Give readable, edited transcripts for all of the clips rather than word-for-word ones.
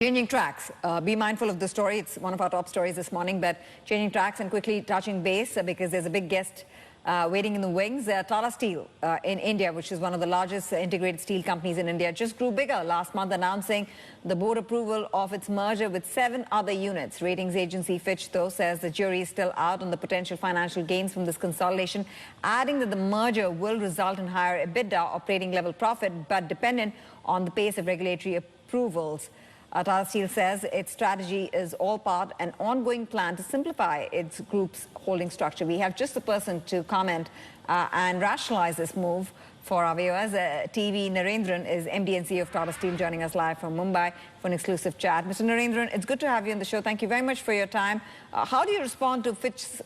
Changing tracks. Be mindful of the story. It's one of our top stories this morning, but changing tracks and quickly touching base because there's a big guest waiting in the wings. Tata Steel in India, which is one of the largest integrated steel companies in India, just grew bigger last month, announcing the board approval of its merger with 7 other units. Ratings agency Fitch, though, says the jury is still out on the potential financial gains from this consolidation, adding that the merger will result in higher EBITDA, operating level profit, but dependent on the pace of regulatory approvals. Tata Steel says its strategy is all part an ongoing plan to simplify its group's holding structure. We have just the person to comment and rationalize this move for our viewers. TV Narendran is MD and CEO of Tata Steel, joining us live from Mumbai for an exclusive chat. Mr. Narendran, it's good to have you on the show. Thank you very much for your time. How do you respond to Fitch's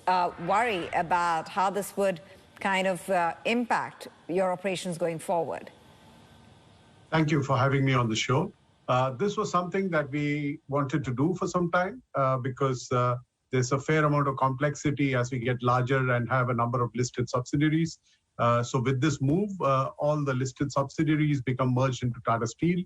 worry about how this would kind of impact your operations going forward? Thank you for having me on the show. This was something that we wanted to do for some time because there's a fair amount of complexity as we get larger and have a number of listed subsidiaries. So with this move, all the listed subsidiaries become merged into Tata Steel.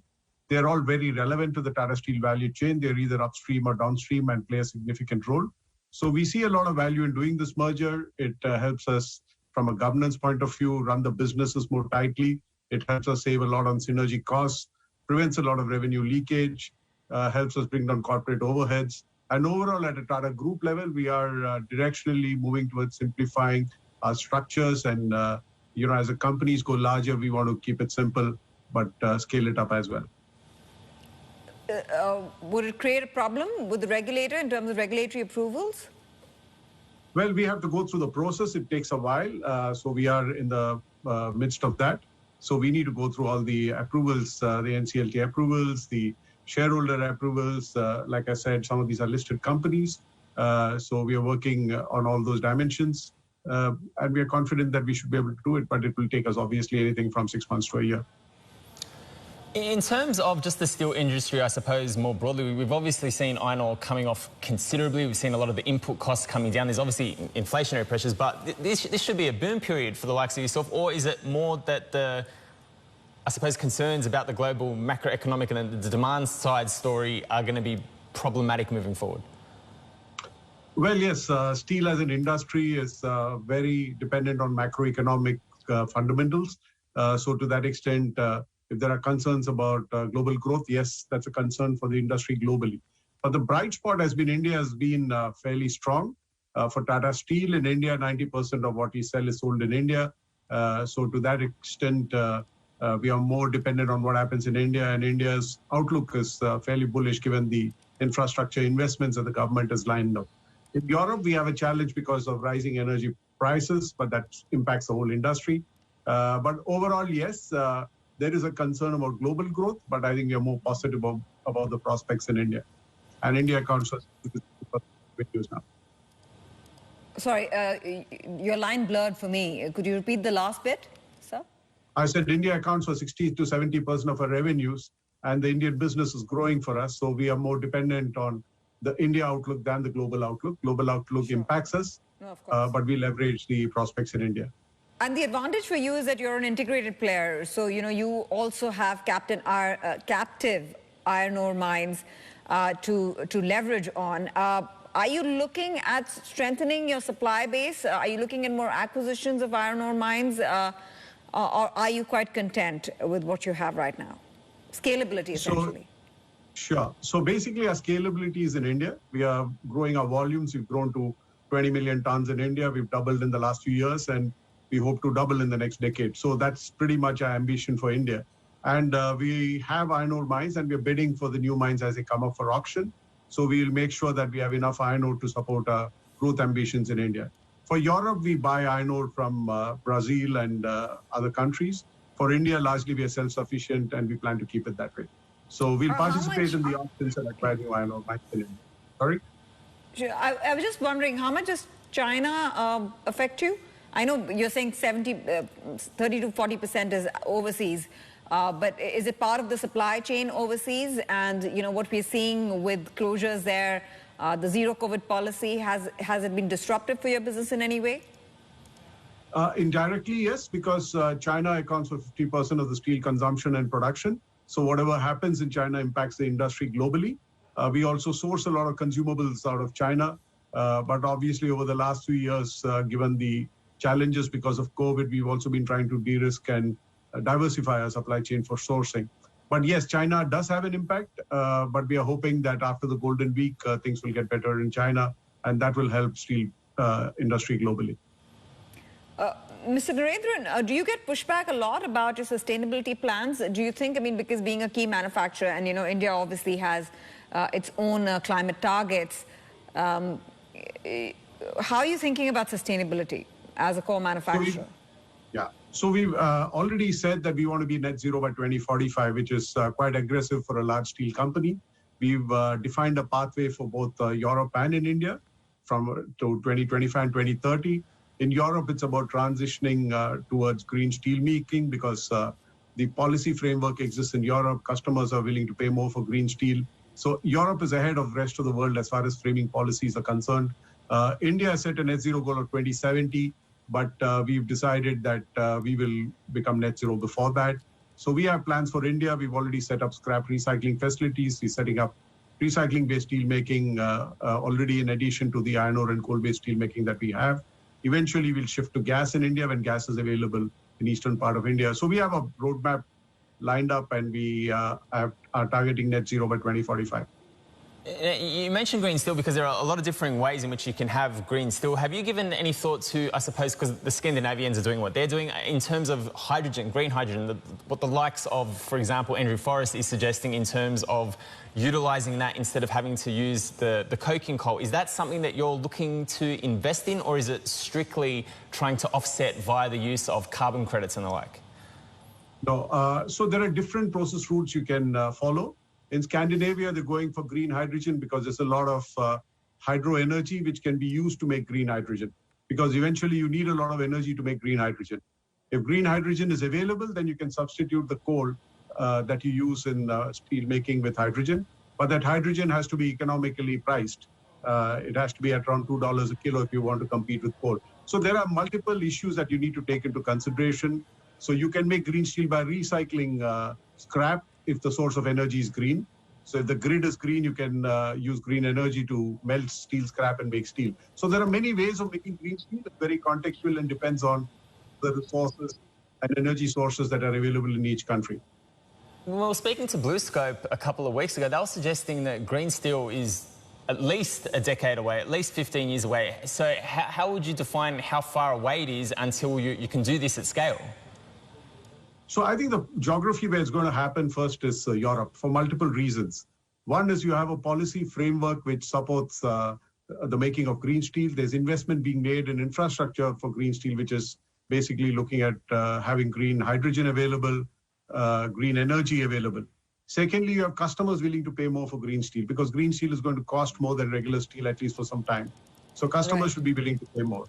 They're all very relevant to the Tata Steel value chain. They're either upstream or downstream and play a significant role. So we see a lot of value in doing this merger. It helps us, from a governance point of view, run the businesses more tightly. It helps us save a lot on synergy costs, prevents a lot of revenue leakage, helps us bring down corporate overheads. And overall, at a Tata Group level, we are directionally moving towards simplifying our structures. And, as the companies go larger, we want to keep it simple, but scale it up as well. Would it create a problem with the regulator in terms of regulatory approvals? Well, we have to go through the process. It takes a while. So we are in the midst of that. So we need to go through all the approvals, the NCLT approvals, the shareholder approvals. Like I said, some of these are listed companies. So we are working on all those dimensions. And we are confident that we should be able to do it, but it will take us obviously anything from 6 months to a year. In terms of just the steel industry, I suppose more broadly, we've obviously seen iron ore coming off considerably. We've seen a lot of the input costs coming down. There's obviously inflationary pressures, but this should be a boom period for the likes of yourself, or is it more that I suppose concerns about the global macroeconomic and the demand side story are going to be problematic moving forward? Well, yes, steel as an industry is very dependent on macroeconomic fundamentals. So to that extent, if there are concerns about global growth, yes, that's a concern for the industry globally. But the bright spot has been India has been fairly strong. For Tata Steel in India, 90% of what we sell is sold in India. So to that extent, we are more dependent on what happens in India, and India's outlook is fairly bullish given the infrastructure investments that the government has lined up. In Europe, we have a challenge because of rising energy prices, but that impacts the whole industry. But overall, yes, there is a concern about global growth, but I think we are more positive about the prospects in India. And India accounts for videos now. Sorry, your line blurred for me. Could you repeat the last bit, sir? I said India accounts for 60 to 70% of our revenues, and the Indian business is growing for us. So we are more dependent on the India outlook than the global outlook. Global outlook impacts us, but we leverage the prospects in India. And the advantage for you is that you're an integrated player. So, you also have captive iron ore mines to leverage on. Are you looking at strengthening your supply base? Are you looking at more acquisitions of iron ore mines? Or are you quite content with what you have right now? Scalability, essentially. Sure. So basically, our scalability is in India. We are growing our volumes. We've grown to 20 million tons in India. We've doubled in the last few years, and we hope to double in the next decade. So that's pretty much our ambition for India. And we have iron ore mines, and we're bidding for the new mines as they come up for auction. So we'll make sure that we have enough iron ore to support our growth ambitions in India. For Europe, we buy iron ore from Brazil and other countries. For India, largely we are self-sufficient, and we plan to keep it that way. So we'll participate in the auctions and acquire new iron ore mines in India. Sorry? I was just wondering, how much does China affect you? I know you're saying 30 to 40% is overseas, but is it part of the supply chain overseas? And, what we're seeing with closures there, the zero COVID policy, has it been disruptive for your business in any way? Indirectly, yes, because China accounts for 50% of the steel consumption and production. So whatever happens in China impacts the industry globally. We also source a lot of consumables out of China. But obviously, over the last few years, given the challenges because of COVID, we've also been trying to de-risk and diversify our supply chain for sourcing. But yes, China does have an impact, but we are hoping that after the Golden Week, things will get better in China, and that will help steel industry globally. Mr. Narendran, do you get pushback a lot about your sustainability plans? Do you think, I mean, because being a key manufacturer, and, you know, India obviously has its own climate targets, how are you thinking about sustainability as a core manufacturer? So we've already said that we want to be net zero by 2045, which is quite aggressive for a large steel company. We've defined a pathway for both Europe and in India to 2025 and 2030. In Europe, it's about transitioning towards green steel making because the policy framework exists in Europe. Customers are willing to pay more for green steel. So Europe is ahead of the rest of the world as far as framing policies are concerned. India has set a net zero goal of 2070, but we've decided that we will become net zero before that. So we have plans for India. We've already set up scrap recycling facilities. We're setting up recycling-based steel making already in addition to the iron ore and coal-based steel making that we have. Eventually, we'll shift to gas in India when gas is available in eastern part of India. So we have a roadmap lined up, and we are targeting net zero by 2045. You mentioned green steel because there are a lot of different ways in which you can have green steel. Have you given any thought to, I suppose, because the Scandinavians are doing what they're doing, in terms of hydrogen, green hydrogen, what the likes of, for example, Andrew Forrest is suggesting in terms of utilising that instead of having to use the coking coal? Is that something that you're looking to invest in, or is it strictly trying to offset via the use of carbon credits and the like? No, so there are different process routes you can follow. In Scandinavia, they're going for green hydrogen because there's a lot of hydro energy which can be used to make green hydrogen, because eventually you need a lot of energy to make green hydrogen. If green hydrogen is available, then you can substitute the coal that you use in steel making with hydrogen. But that hydrogen has to be economically priced. It has to be at around $2 a kilo if you want to compete with coal. So there are multiple issues that you need to take into consideration. So you can make green steel by recycling scrap if the source of energy is green. So if the grid is green, you can use green energy to melt steel scrap and make steel. So there are many ways of making green steel. It's very contextual and depends on the resources and energy sources that are available in each country. Well, speaking to BlueScope a couple of weeks ago, they were suggesting that green steel is at least a decade away, at least 15 years away. So how would you define how far away it is until you can do this at scale? So I think the geography where it's going to happen first is Europe for multiple reasons. One is you have a policy framework which supports the making of green steel. There's investment being made in infrastructure for green steel, which is basically looking at having green hydrogen available, green energy available. Secondly, you have customers willing to pay more for green steel because green steel is going to cost more than regular steel, at least for some time. So customers should be willing to pay more.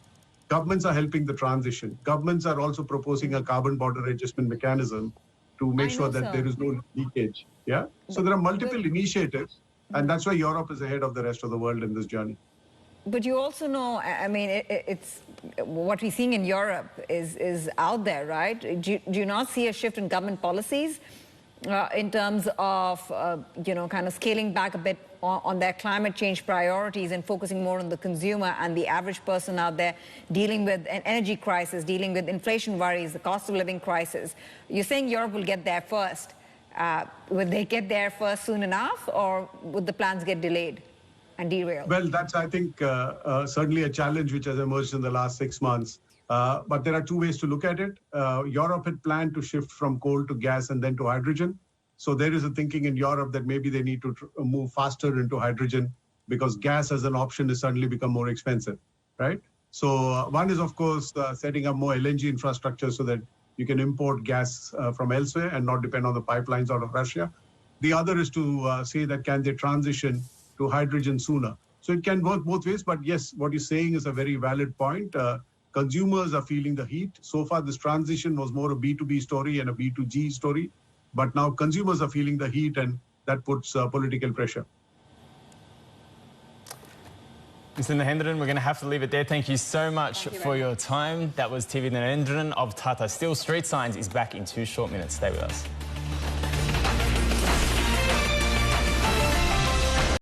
Governments are helping the transition. Governments are also proposing a carbon border adjustment mechanism to make sure that there is no leakage. Yeah. So there are multiple initiatives, and that's why Europe is ahead of the rest of the world in this journey. But you also know, I mean, it's what we're seeing in Europe is out there, right? Do you not see a shift in government policies in terms of, you know, kind of scaling back a bit on their climate change priorities and focusing more on the consumer and the average person out there dealing with an energy crisis, dealing with inflation worries, the cost of living crisis? You're saying Europe will get there first. Will they get there first soon enough, or would the plans get delayed and derailed? Well, that's, I think, certainly a challenge which has emerged in the last 6 months. But there are two ways to look at it. Europe had planned to shift from coal to gas and then to hydrogen. So there is a thinking in Europe that maybe they need to move faster into hydrogen because gas as an option has suddenly become more expensive, right? So one is, of course, setting up more LNG infrastructure so that you can import gas from elsewhere and not depend on the pipelines out of Russia. The other is to say that can they transition to hydrogen sooner? So it can work both ways. But yes, what you're saying is a very valid point. Consumers are feeling the heat. So far, this transition was more a B2B story and a B2G story. But now consumers are feeling the heat, and that puts political pressure. Mr. Narendran, we're going to have to leave it there. Thank you so much for your time. That was TV Narendran of Tata Steel. Street Signs is back in 2 short minutes. Stay with us.